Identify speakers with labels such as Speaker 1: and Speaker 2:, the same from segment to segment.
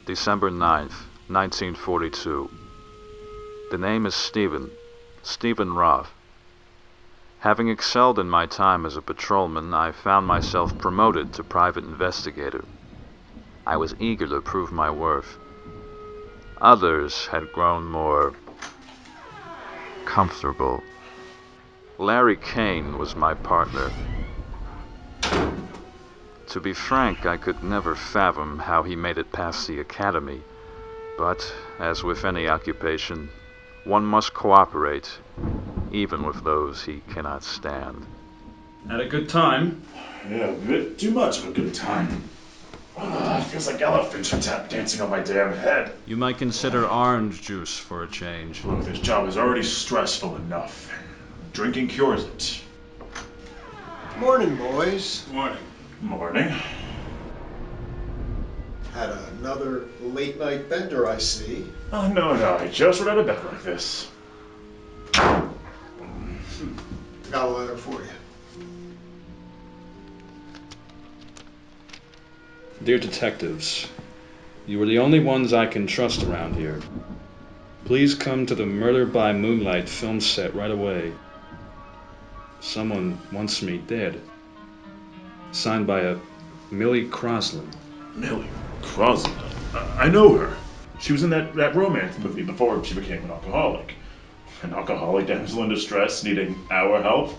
Speaker 1: December 9th, 1942. The name is Stephen Roth. Having excelled in my time as a patrolman, I found myself promoted to private investigator. I was eager to prove my worth. Others had grown more comfortable. Larry Kane was my partner. To be frank, I could never fathom how he made it past the academy. But, as with any occupation, one must cooperate, even with those he cannot stand.
Speaker 2: Had a good time?
Speaker 3: Yeah, a bit too much of a good time. It feels like elephants are tap dancing on my damn head.
Speaker 2: You might consider orange juice for a change.
Speaker 3: Look, this job is already stressful enough. Drinking cures it.
Speaker 4: Morning, boys.
Speaker 2: Morning.
Speaker 3: Morning.
Speaker 4: Had another late night bender, I see.
Speaker 3: Oh, no, I just read out of bed like this.
Speaker 4: Got a letter for you.
Speaker 2: Dear detectives, you are the only ones I can trust around here. Please come to the Murder by Moonlight film set right away. Someone wants me dead. Signed by a Millie Crosland.
Speaker 3: Millie Crosland? I know her. She was in that romance movie before she became an alcoholic. An alcoholic damsel in distress needing our help.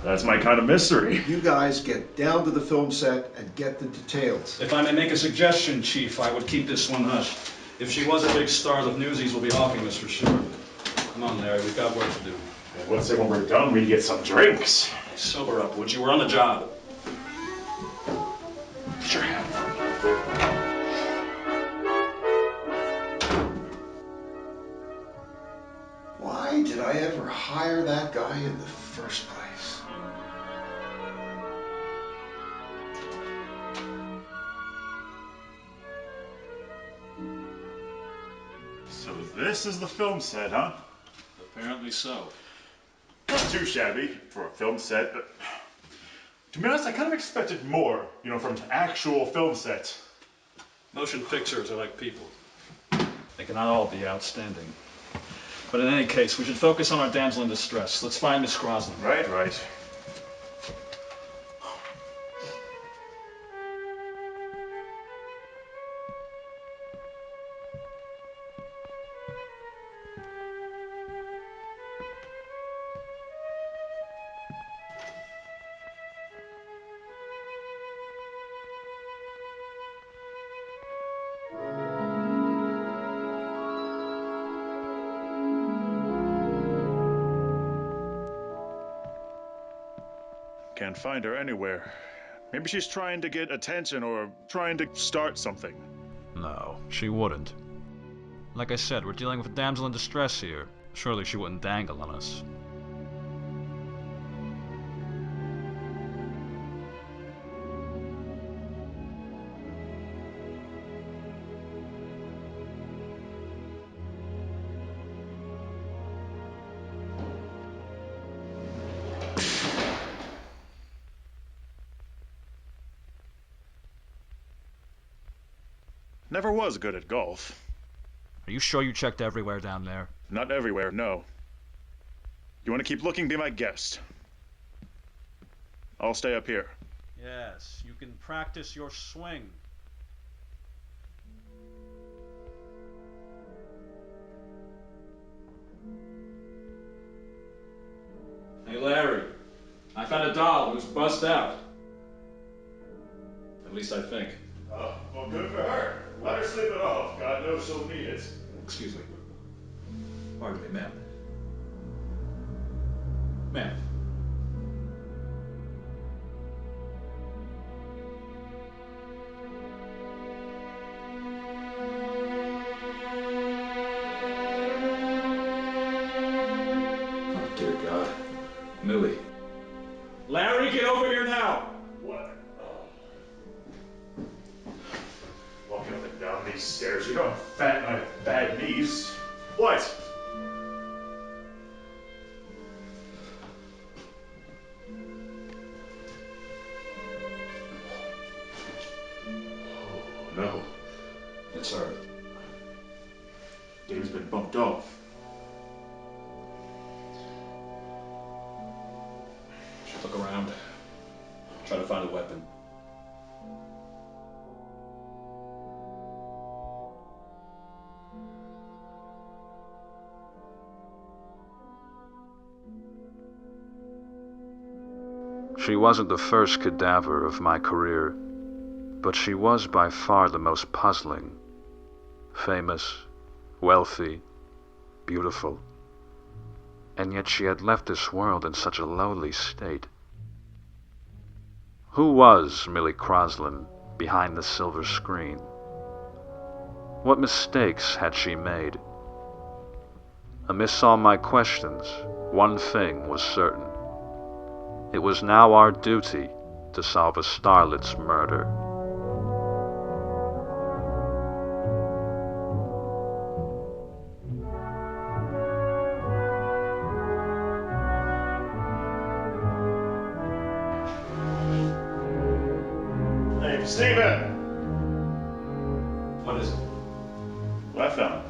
Speaker 3: That's my kind of mystery.
Speaker 4: You guys get down to the film set and get the details.
Speaker 2: If I may make a suggestion, Chief, I would keep this one hushed. If she was a big star, the newsies will be hawking this for sure. Come on, Larry, we've got work to do.
Speaker 3: And let's say when we're done, we get some drinks.
Speaker 2: Sober up, would you? We're on the job.
Speaker 3: Sure have.
Speaker 4: Why did I ever hire that guy in the first place?
Speaker 3: So this is the film set, huh?
Speaker 2: Apparently so.
Speaker 3: Not too shabby for a film set, but to be honest, I kind of expected more, from an actual film set.
Speaker 2: Motion pictures are like people. They cannot all be outstanding. But in any case, we should focus on our damsel in distress. Let's find Miss Crosland.
Speaker 3: Right. Can't find her anywhere. Maybe she's trying to get attention or trying to start something.
Speaker 1: No, she wouldn't. Like I said, we're dealing with a damsel in distress here. Surely she wouldn't dangle on us.
Speaker 3: Never was good at golf.
Speaker 1: Are you sure you checked everywhere down there?
Speaker 3: Not everywhere, no. You want to keep looking, be my guest. I'll stay up here.
Speaker 2: Yes, you can practice your swing. Hey, Larry. I found a doll who's buzzed out. At least I think.
Speaker 3: Oh, well, good for her. Let her sleep it off. God knows she'll need it.
Speaker 2: Excuse me. Pardon me, ma'am. Ma'am. Oh, dear God. Millie. Larry, get over here now!
Speaker 3: What? Walking up and down these stairs, you know I'm fat and I have bad knees. What?
Speaker 2: No. It's her.
Speaker 3: has been bumped off.
Speaker 2: Should look around. Try to find a weapon.
Speaker 1: She wasn't the first cadaver of my career, but she was by far the most puzzling. Famous, wealthy, beautiful. And yet she had left this world in such a lowly state. Who was Millie Croslin behind the silver screen? What mistakes had she made? Amidst all my questions, one thing was certain. It was now our duty to solve a starlet's murder.
Speaker 3: Hey, Steven!
Speaker 2: What is it?
Speaker 3: What I found.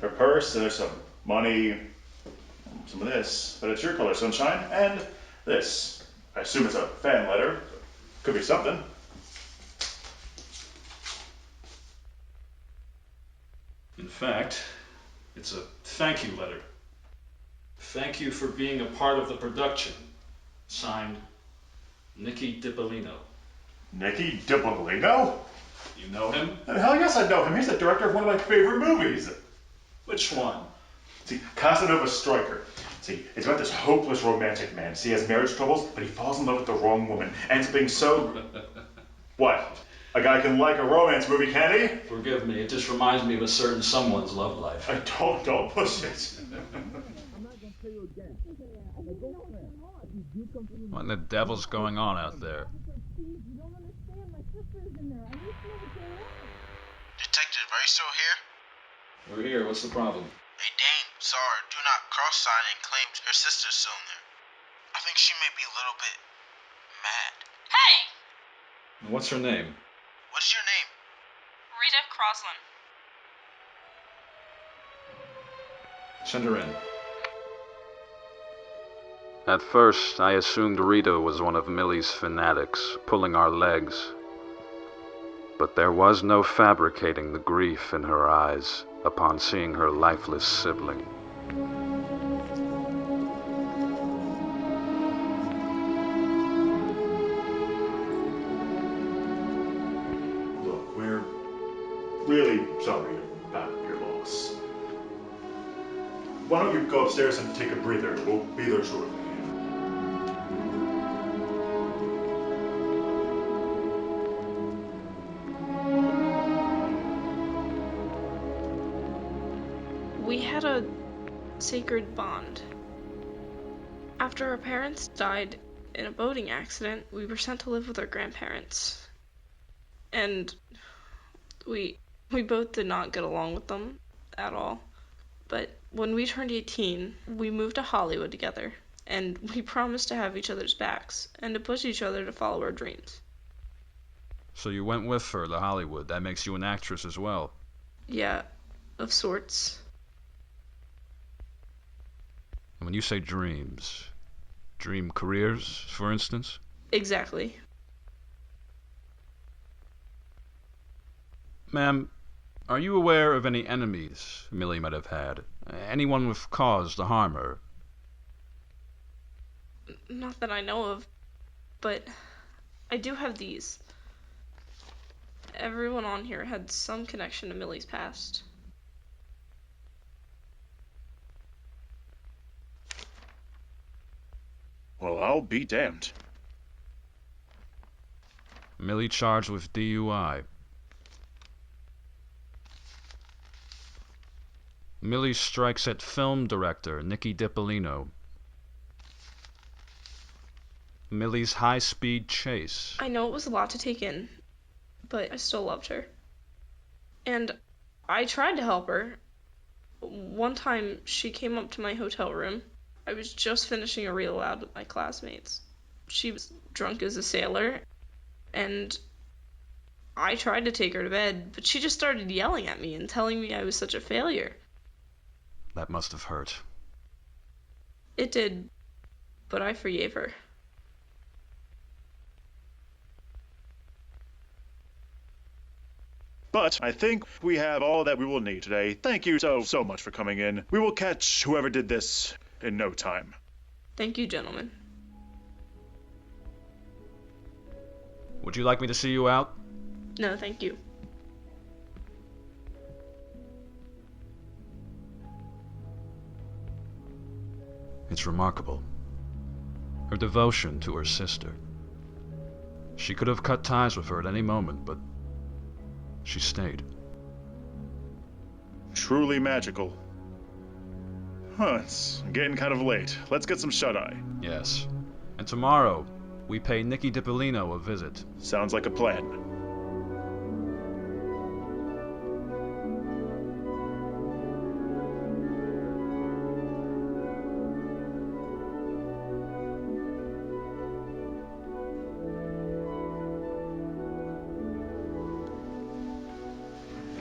Speaker 3: Her purse, and there's some money, some of this, but it's your color, sunshine, and this. I assume it's a fan letter. Could be something.
Speaker 2: In fact, it's a thank you letter. Thank you for being a part of the production. Signed, Nicky DiPolino.
Speaker 3: Nicky DiPolino?
Speaker 2: You know him?
Speaker 3: Hell yes I know him. He's the director of one of my favorite movies.
Speaker 2: Which one?
Speaker 3: See, Casanova Striker. See, it's about this hopeless romantic man. See, he has marriage troubles, but he falls in love with the wrong woman. Ends up being so... What? A guy can like a romance movie, can't he?
Speaker 2: Forgive me, it just reminds me of a certain someone's love life.
Speaker 3: Don't push it.
Speaker 1: What in the devil's going on out there?
Speaker 5: Detective, are you still here?
Speaker 2: We're here, what's the problem?
Speaker 5: Hey, Dane saw her do not cross sign and claimed her sister's still in there. I think she may be a little bit mad.
Speaker 6: Hey!
Speaker 2: What's her name?
Speaker 5: What's your name?
Speaker 6: Rita Croslin.
Speaker 2: Send her in.
Speaker 1: At first, I assumed Rita was one of Millie's fanatics, pulling our legs. But there was no fabricating the grief in her eyes upon seeing her lifeless sibling.
Speaker 3: Look, we're really sorry about your loss. Why don't you go upstairs and take a breather? We'll be there shortly.
Speaker 7: We had a sacred bond. After our parents died in a boating accident, we were sent to live with our grandparents. And we both did not get along with them at all. But when we turned 18, we moved to Hollywood together, and we promised to have each other's backs and to push each other to follow our dreams.
Speaker 1: So you went with her to Hollywood. That makes you an actress as well.
Speaker 7: Yeah, of sorts.
Speaker 1: And when you say dreams, dream careers, for instance?
Speaker 7: Exactly.
Speaker 1: Ma'am, are you aware of any enemies Millie might have had? Anyone with cause to harm her?
Speaker 7: Not that I know of, but I do have these. Everyone on here had some connection to Millie's past.
Speaker 3: Well, I'll be damned.
Speaker 1: Millie charged with DUI. Millie strikes at film director Nicky DiPolino. Millie's high-speed chase.
Speaker 7: I know it was a lot to take in, but I still loved her. And I tried to help her. One time, she came up to my hotel room. I was just finishing a reel aloud with my classmates. She was drunk as a sailor, and I tried to take her to bed, but she just started yelling at me and telling me I was such a failure.
Speaker 1: That must have hurt.
Speaker 7: It did, but I forgave her.
Speaker 3: But I think we have all that we will need today. Thank you so much for coming in. We will catch whoever did this in no time.
Speaker 7: Thank you, gentlemen.
Speaker 1: Would you like me to see you out?
Speaker 7: No, thank you.
Speaker 1: It's remarkable. Her devotion to her sister. She could have cut ties with her at any moment, but she stayed.
Speaker 3: Truly magical. Huh, it's getting kind of late. Let's get some shut-eye.
Speaker 1: Yes. And tomorrow, we pay Nicky DiPolino a visit.
Speaker 3: Sounds like a plan.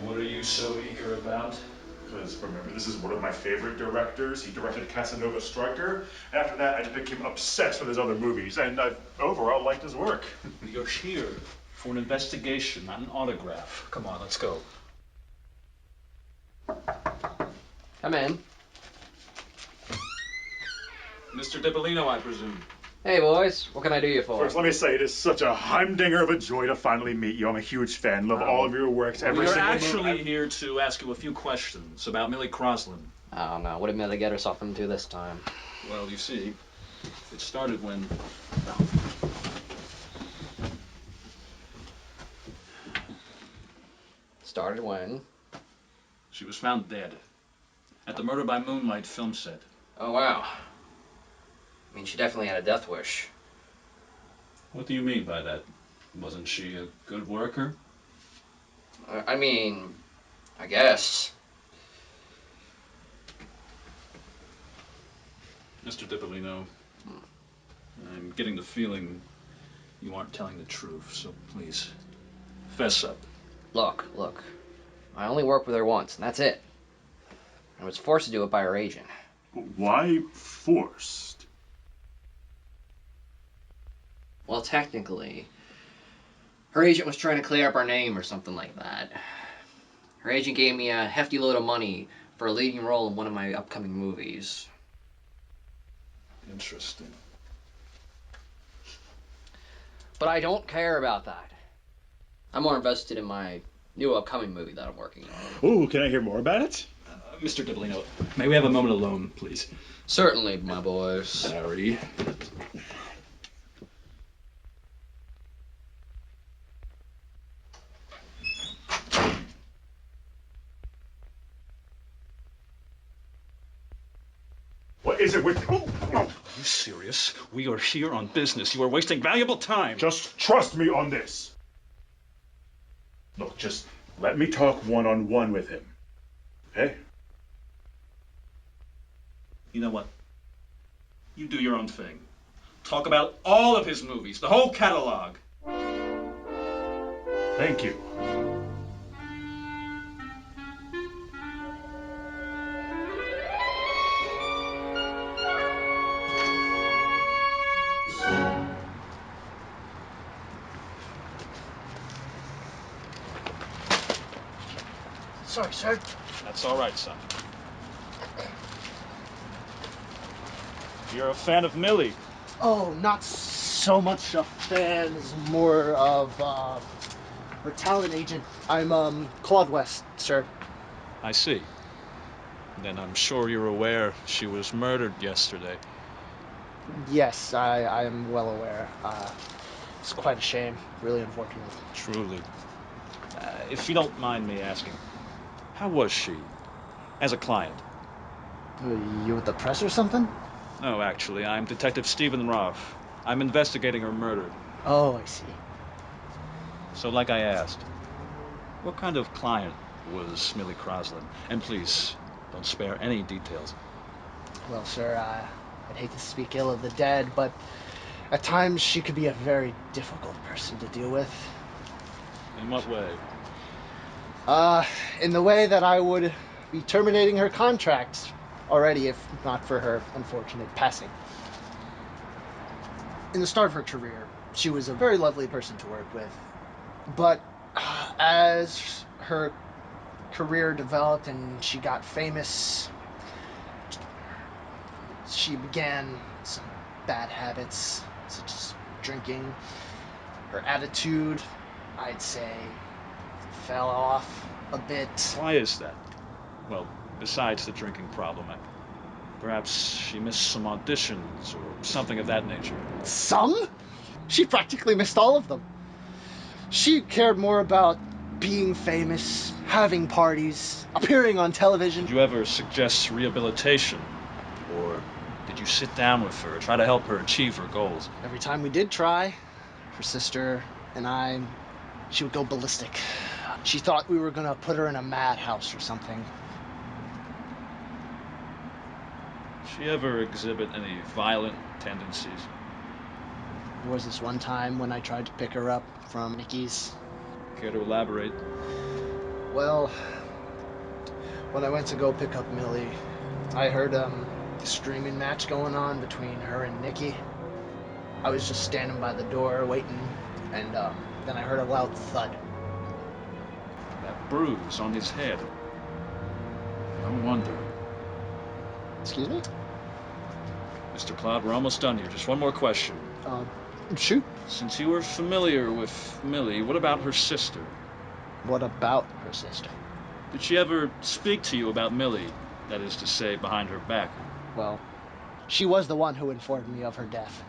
Speaker 2: What are you so eager about?
Speaker 3: Because remember, this is one of my favorite directors. He directed Casanova Striker. After that, I just became obsessed with his other movies, and I overall liked his work.
Speaker 2: You're here for an investigation, not an autograph. Come on, let's go.
Speaker 8: Come in.
Speaker 2: Mr. DiPolino, I presume.
Speaker 8: Hey, boys. What can I do you for?
Speaker 3: First, let me say it is such a humdinger of a joy to finally meet you. I'm a huge fan. Love all of your works. Every
Speaker 2: We're
Speaker 3: single
Speaker 2: actually
Speaker 3: movie.
Speaker 2: here to ask you a few questions about Millie Crosland.
Speaker 8: Oh, no. What did Millie get herself into this time?
Speaker 2: Well, you see, it started when...
Speaker 8: Started when?
Speaker 2: She was found dead at the Murder by Moonlight film set.
Speaker 8: Oh, wow. I mean, she definitely had a death wish.
Speaker 2: What do you mean by that? Wasn't she a good worker?
Speaker 8: I mean, I guess.
Speaker 2: Mr. DiPolino, I'm getting the feeling you aren't telling the truth, so please, fess up.
Speaker 8: Look. I only worked with her once, and that's it. I was forced to do it by her agent.
Speaker 3: Why forced?
Speaker 8: Well, technically, her agent was trying to clear up our name or something like that. Her agent gave me a hefty load of money for a leading role in one of my upcoming movies.
Speaker 2: Interesting.
Speaker 8: But I don't care about that. I'm more invested in my new upcoming movie that I'm working on.
Speaker 3: Ooh, can I hear more about it?
Speaker 2: Mr. DiPolino, may we have a moment alone, please?
Speaker 8: Certainly, my boys.
Speaker 2: Sorry.
Speaker 3: What is it with you?
Speaker 2: Are you serious? We are here on business. You are wasting valuable time.
Speaker 3: Just trust me on this. Look, just let me talk one-on-one with him. Okay?
Speaker 2: You know what? You do your own thing. Talk about all of his movies, the whole catalog.
Speaker 3: Thank you.
Speaker 9: Sorry, sir.
Speaker 2: That's all right, son. You're a fan of Millie.
Speaker 9: Oh, not so much a fan, as more of her talent agent. I'm Claude West, sir.
Speaker 2: I see. Then I'm sure you're aware she was murdered yesterday.
Speaker 9: Yes, I am well aware. It's quite a shame, really unfortunate.
Speaker 2: Truly. If you don't mind me asking, how was she as a client?
Speaker 9: You with the press or something?
Speaker 2: No, actually, I'm Detective Stephen Roth. I'm investigating her murder.
Speaker 9: Oh, I see.
Speaker 2: So like I asked, what kind of client was Millie Crosland? And please, don't spare any details.
Speaker 9: Well, sir, I'd hate to speak ill of the dead, but at times she could be a very difficult person to deal with.
Speaker 2: In what way?
Speaker 9: In the way that I would be terminating her contract already if not for her unfortunate passing. In the start of her career, she was a very lovely person to work with. But as her career developed and she got famous, she began some bad habits, such as drinking. Her attitude, I'd say, fell off a bit.
Speaker 2: Why is that? Well, besides the drinking problem, perhaps she missed some auditions or something of that nature.
Speaker 9: Some? She practically missed all of them. She cared more about being famous, having parties, appearing on television.
Speaker 2: Did you ever suggest rehabilitation? Or did you sit down with her, try to help her achieve her goals?
Speaker 9: Every time we did try, her sister and I, she would go ballistic. She thought we were gonna put her in a madhouse or something.
Speaker 2: She ever exhibit any violent tendencies?
Speaker 9: There was this one time when I tried to pick her up from Nikki's.
Speaker 2: Care to elaborate?
Speaker 9: Well, when I went to go pick up Millie, I heard the screaming match going on between her and Nikki. I was just standing by the door waiting, and then I heard a loud thud.
Speaker 2: That bruise on his head. No wonder.
Speaker 9: Excuse me?
Speaker 2: Mr. Cloud, we're almost done here. Just one more question.
Speaker 9: Shoot.
Speaker 2: Since you were familiar with Millie, what about her sister?
Speaker 9: What about her sister?
Speaker 2: Did she ever speak to you about Millie? That is to say, behind her back?
Speaker 9: Well, she was the one who informed me of her death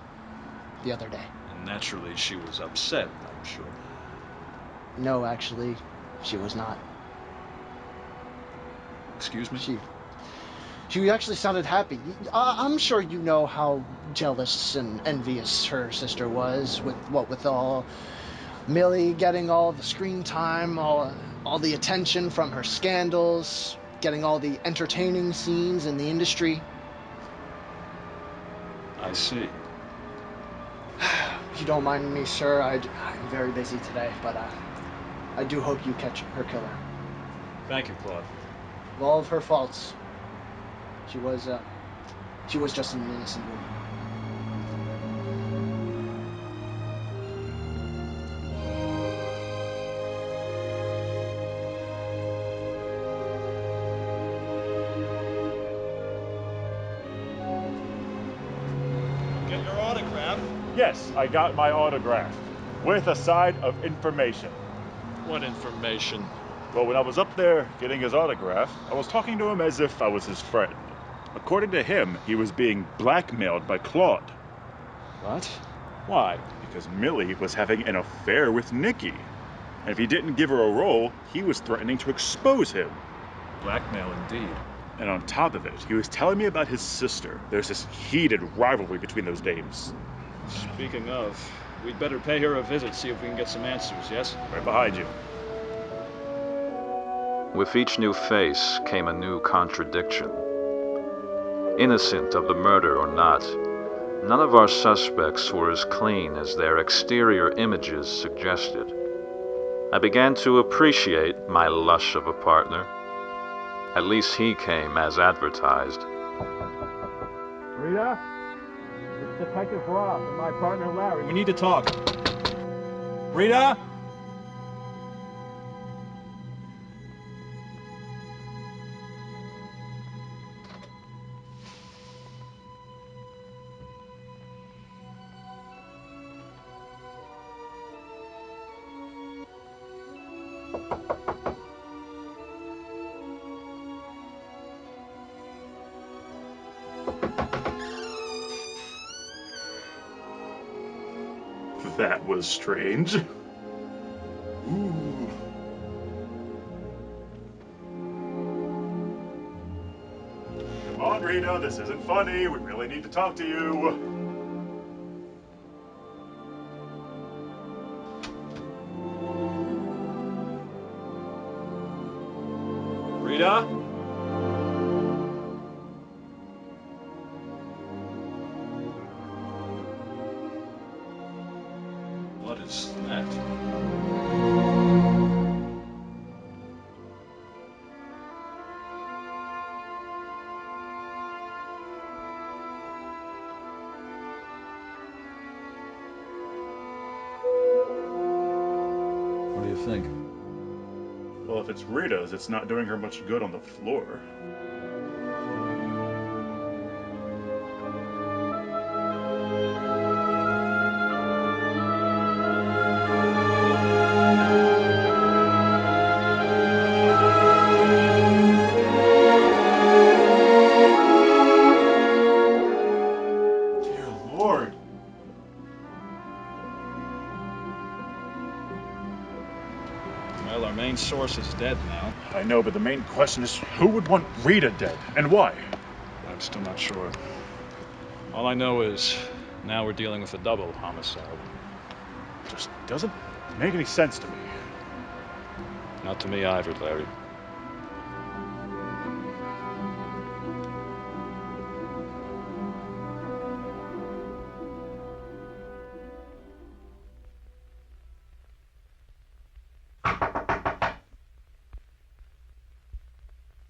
Speaker 9: the other day.
Speaker 2: And naturally, she was upset, I'm sure.
Speaker 9: No, actually, she was not.
Speaker 2: Excuse me?
Speaker 9: She actually sounded happy. I'm sure you know how jealous and envious her sister was with all Millie getting all the screen time, all the attention from her scandals, getting all the entertaining scenes in the industry.
Speaker 2: I see.
Speaker 9: If you don't mind me, sir, I'm very busy today, but I do hope you catch her killer.
Speaker 2: Thank you, Claude.
Speaker 9: With all of her faults, she was just an innocent woman.
Speaker 2: Get your autograph?
Speaker 3: Yes, I got my autograph. With a side of information.
Speaker 2: What information?
Speaker 3: Well, when I was up there getting his autograph, I was talking to him as if I was his friend. According to him, he was being blackmailed by Claude.
Speaker 2: What? Why?
Speaker 3: Because Millie was having an affair with Nikki. And if he didn't give her a role, he was threatening to expose him.
Speaker 2: Blackmail indeed.
Speaker 3: And on top of it, he was telling me about his sister. There's this heated rivalry between those dames.
Speaker 2: Speaking of, we'd better pay her a visit, see if we can get some answers, yes?
Speaker 3: Right behind you.
Speaker 1: With each new face came a new contradiction. Innocent of the murder or not, none of our suspects were as clean as their exterior images suggested. I began to appreciate my lush of a partner. At least he came as advertised.
Speaker 3: Rita? It's Detective Roth and my partner Larry.
Speaker 2: We need to talk. Rita?
Speaker 3: That was strange. Ooh. Come on, Rita, this isn't funny. We really need to talk to you.
Speaker 2: Rita? What is that? think?
Speaker 3: Well, if it's Rita's, it's not doing her much good on the floor. Dear Lord.
Speaker 2: Well, our main source is dead now.
Speaker 3: I know, but the main question is who would want Rita dead, and why?
Speaker 2: I'm still not sure. All I know is now we're dealing with a double homicide.
Speaker 3: Just doesn't make any sense to me.
Speaker 2: Not to me either, Larry.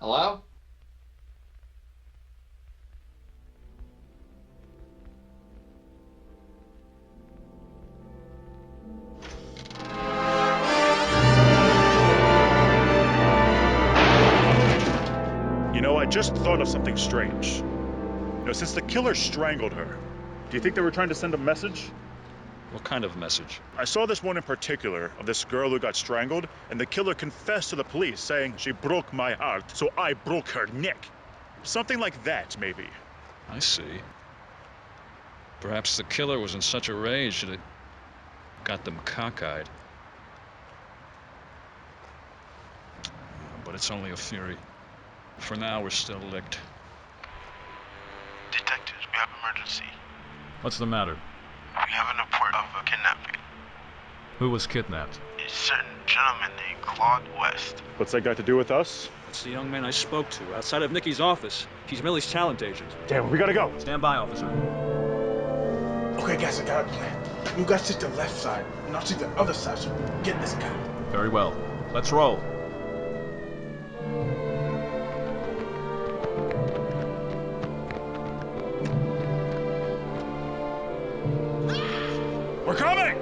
Speaker 8: Hello?
Speaker 3: You know, I just thought of something strange. Since the killer strangled her, do you think they were trying to send a message?
Speaker 2: What kind of message?
Speaker 3: I saw this one in particular of this girl who got strangled, and the killer confessed to the police, saying she broke my heart, so I broke her neck. Something like that, maybe.
Speaker 2: I see. Perhaps the killer was in such a rage that it got them cockeyed. But it's only a theory. For now, we're still licked.
Speaker 5: Detectives, we have emergency.
Speaker 1: What's the matter?
Speaker 5: We have a report of a kidnapping.
Speaker 1: Who was kidnapped?
Speaker 5: A certain gentleman named Claude West.
Speaker 3: What's that got to do with us?
Speaker 2: That's the young man I spoke to outside of Nikki's office. He's Millie's talent agent.
Speaker 3: Damn, we gotta go.
Speaker 1: Stand by, officer.
Speaker 4: Okay, guys, I got a plan. You guys take the left side, and I'll take the other side so we can get this guy.
Speaker 1: Very well. Let's roll.
Speaker 3: We're coming!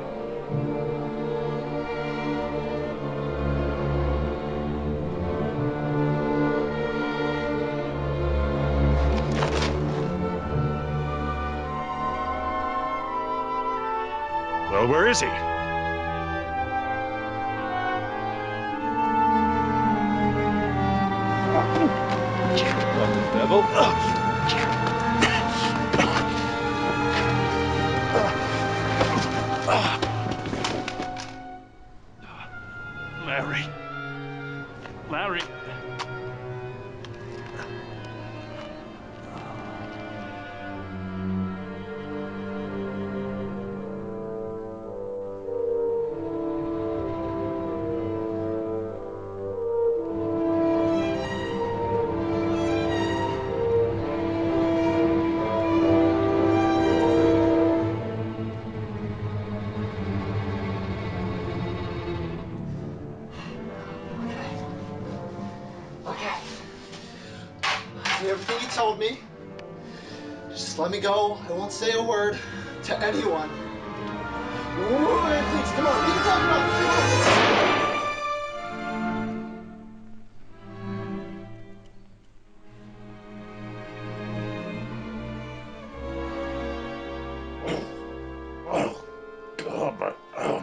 Speaker 3: Well, where is he?
Speaker 2: What the devil? Larry. Larry.
Speaker 9: Okay. Everything you told me. Just let me go. I won't say a word to anyone. Whoa, please, come on. We can talk about this.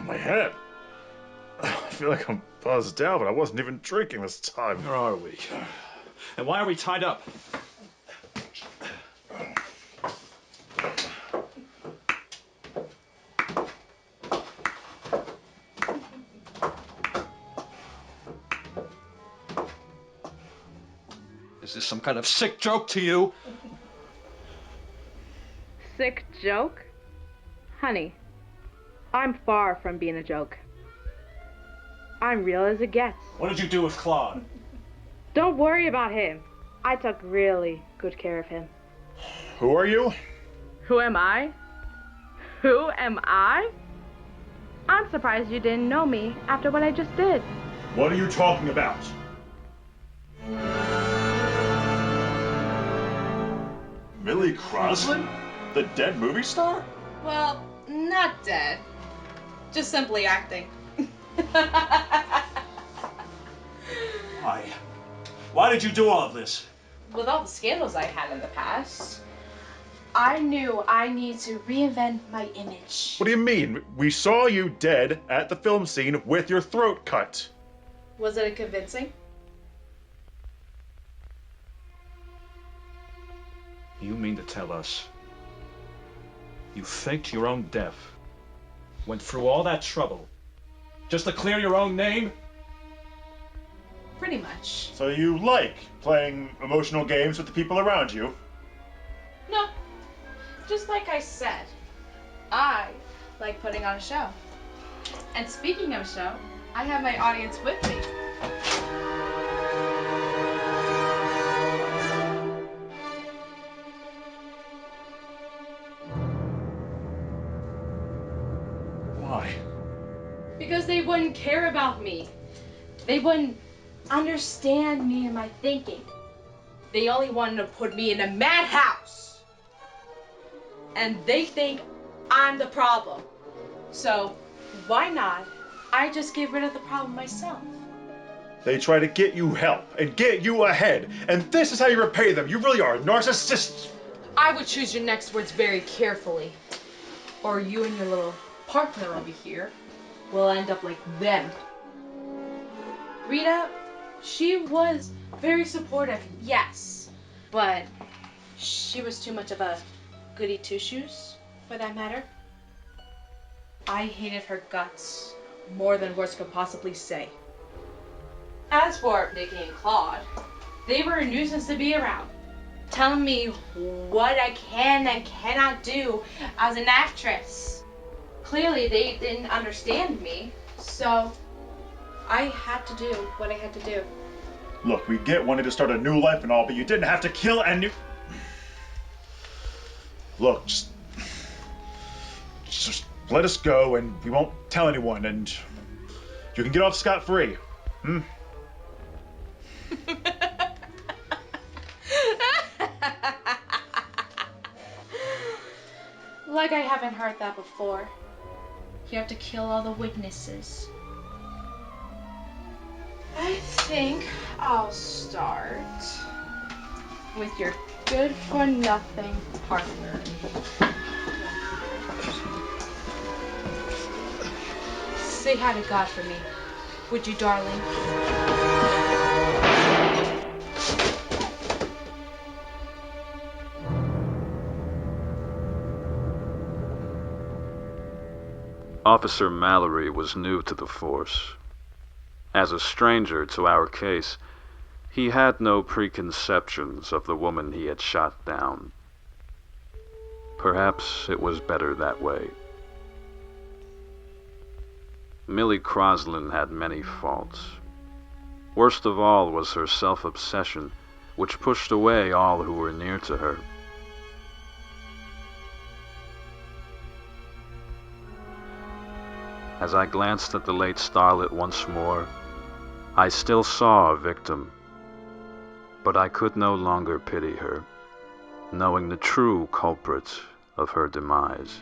Speaker 3: My head. I feel like I'm buzzed out, but I wasn't even drinking this time.
Speaker 2: Where are we? And why are we tied up? Is this some kind of sick joke to you?
Speaker 10: Sick joke? Honey, I'm far from being a joke. I'm real as it gets.
Speaker 2: What did you do with Claude?
Speaker 10: Don't worry about him. I took really good care of him.
Speaker 3: Who are you?
Speaker 10: Who am I? Who am I? I'm surprised you didn't know me after what I just did.
Speaker 3: What are you talking about? Millie Croslin? The dead movie star?
Speaker 6: Well, not dead. Just simply acting.
Speaker 3: Why? Why did you do all of this?
Speaker 11: With all the scandals I had in the past, I knew I needed to reinvent my image.
Speaker 3: What do you mean? We saw you dead at the film scene with your throat cut.
Speaker 11: Was it convincing?
Speaker 2: You mean to tell us you faked your own death, went through all that trouble, just to clear your own name?
Speaker 11: Pretty much.
Speaker 3: So you like playing emotional games with the people around you?
Speaker 11: No. Just like I said, I like putting on a show. And speaking of show, I have my audience with me.
Speaker 3: Why?
Speaker 11: Because they wouldn't care about me. They wouldn't understand me and my thinking. They only wanted to put me in a madhouse. And they think I'm the problem. So why not? I just get rid of the problem myself.
Speaker 3: They try to get you help and get you ahead, and this is how you repay them. You really are a narcissist.
Speaker 11: I would choose your next words very carefully, or you and your little partner over here will end up like them. Rita, she was very supportive, yes, but she was too much of a goody two-shoes, for that matter. I hated her guts more than words could possibly say. As for Nikki and Claude, they were a nuisance to be around, telling me what I can and cannot do as an actress. Clearly, they didn't understand me, so I had to do what I had to do.
Speaker 3: Look, we get wanting to start a new life and all, but you didn't have to kill any... Look, just let us go and we won't tell anyone and you can get off scot-free.
Speaker 11: Like I haven't heard that before. You have to kill all the witnesses. I think I'll start with your good-for-nothing partner. Say hi to God for me, would you, darling?
Speaker 1: Officer Mallory was new to the force. As a stranger to our case, he had no preconceptions of the woman he had shot down. Perhaps it was better that way. Millie Croslin had many faults. Worst of all was her self-obsession, which pushed away all who were near to her. As I glanced at the late Starlet once more, I still saw a victim, but I could no longer pity her, knowing the true culprit of her demise.